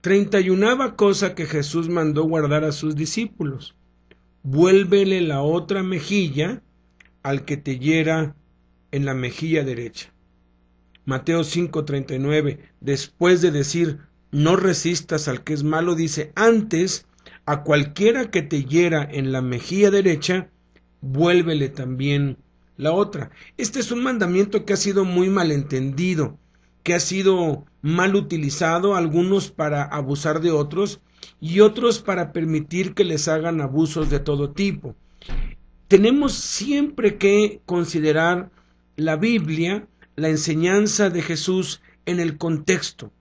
31ª cosa que Jesús mandó guardar a sus discípulos: vuélvele la otra mejilla al que te hiera en la mejilla derecha. Mateo 5:39, después de decir no resistas al que es malo, dice antes a cualquiera que te hiera en la mejilla derecha, vuélvele también la otra. Este es un mandamiento que ha sido muy malentendido, que ha sido mal utilizado, algunos para abusar de otros y otros para permitir que les hagan abusos de todo tipo. Tenemos siempre que considerar la Biblia, la enseñanza de Jesús en el contexto.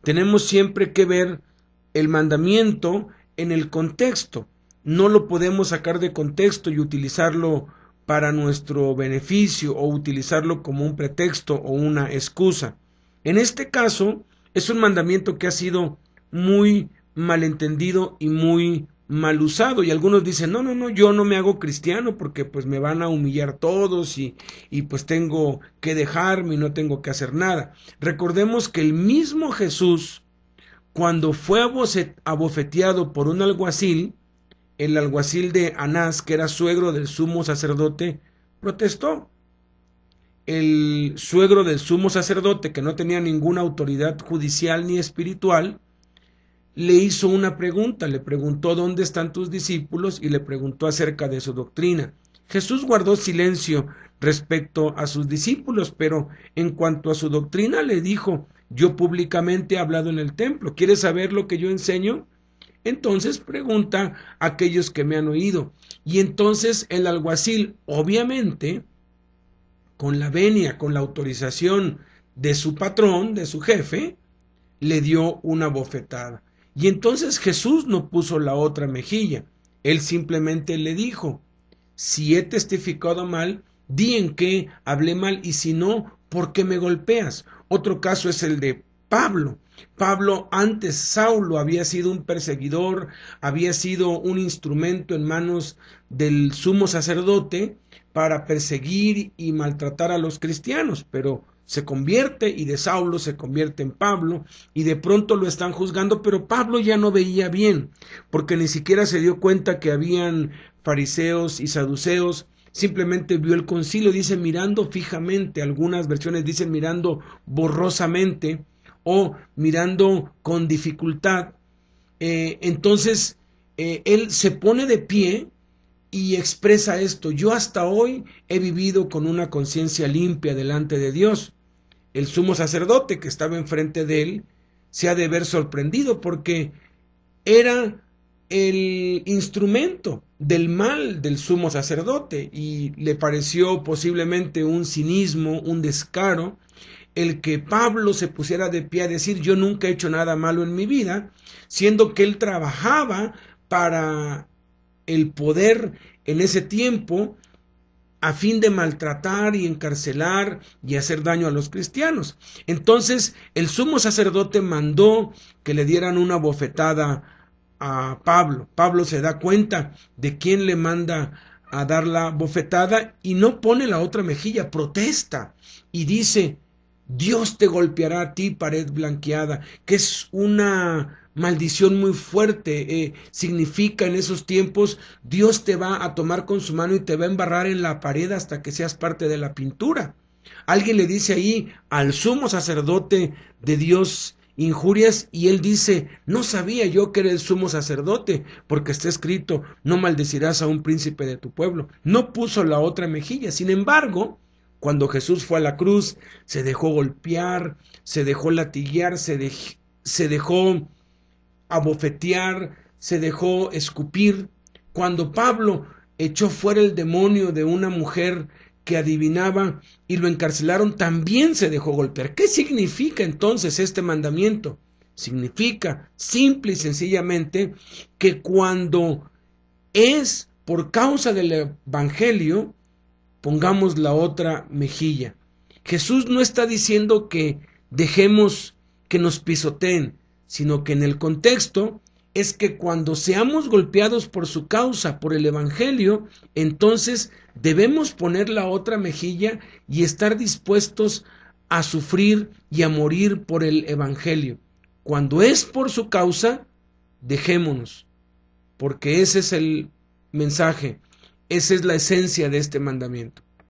Tenemos siempre que ver el mandamiento en el contexto. No lo podemos sacar de contexto y utilizarlo para nuestro beneficio o utilizarlo como un pretexto o una excusa. En este caso, es un mandamiento que ha sido muy malentendido y muy mal usado, y algunos dicen, no, yo no me hago cristiano porque pues me van a humillar todos y pues tengo que dejarme y no tengo que hacer nada. Recordemos que el mismo Jesús, cuando fue abofeteado por un alguacil, el alguacil de Anás, que era suegro del sumo sacerdote, protestó. El suegro del sumo sacerdote, que no tenía ninguna autoridad judicial ni espiritual, le hizo una pregunta, le preguntó ¿dónde están tus discípulos? Y le preguntó acerca de su doctrina. Jesús guardó silencio respecto a sus discípulos, pero en cuanto a su doctrina le dijo, yo públicamente he hablado en el templo, ¿quieres saber lo que yo enseño? Entonces pregunta a aquellos que me han oído. Y entonces el alguacil, obviamente, con la venia, con la autorización de su patrón, de su jefe, le dio una bofetada. Y entonces Jesús no puso la otra mejilla, él simplemente le dijo, si he testificado mal, di en qué hablé mal, y si no, ¿por qué me golpeas? Otro caso es el de Pablo. Pablo, antes Saulo, había sido un perseguidor, había sido un instrumento en manos del sumo sacerdote para perseguir y maltratar a los cristianos, pero se convierte y de Saulo se convierte en Pablo y de pronto lo están juzgando, pero Pablo ya no veía bien, porque ni siquiera se dio cuenta que habían fariseos y saduceos, simplemente vio el concilio, dice mirando fijamente, algunas versiones dicen mirando borrosamente o mirando con dificultad. Entonces él se pone de pie y expresa esto, yo hasta hoy he vivido con una conciencia limpia delante de Dios. El sumo sacerdote que estaba enfrente de él se ha de ver sorprendido porque era el instrumento del mal del sumo sacerdote y le pareció posiblemente un cinismo, un descaro, el que Pablo se pusiera de pie a decir yo nunca he hecho nada malo en mi vida, siendo que él trabajaba para el poder en ese tiempo a fin de maltratar y encarcelar y hacer daño a los cristianos. Entonces el sumo sacerdote mandó que le dieran una bofetada a Pablo. Pablo se da cuenta de quién le manda a dar la bofetada y no pone la otra mejilla, protesta y dice, Dios te golpeará a ti, pared blanqueada, que es una maldición muy fuerte, significa en esos tiempos Dios te va a tomar con su mano y te va a embarrar en la pared hasta que seas parte de la pintura. Alguien le dice ahí al sumo sacerdote de Dios injurias y él dice, no sabía yo que era el sumo sacerdote, porque está escrito, no maldecirás a un príncipe de tu pueblo. No puso la otra mejilla, sin embargo, cuando Jesús fue a la cruz, se dejó golpear, se dejó latiguear, se dejó abofetear, se dejó escupir. Cuando Pablo echó fuera el demonio de una mujer que adivinaba y lo encarcelaron, también se dejó golpear. ¿Qué significa entonces este mandamiento? Significa simple y sencillamente que cuando es por causa del evangelio, pongamos la otra mejilla. Jesús no está diciendo que dejemos que nos pisoteen, sino que en el contexto es que cuando seamos golpeados por su causa, por el evangelio, entonces debemos poner la otra mejilla y estar dispuestos a sufrir y a morir por el evangelio. Cuando es por su causa, dejémonos, porque ese es el mensaje, esa es la esencia de este mandamiento.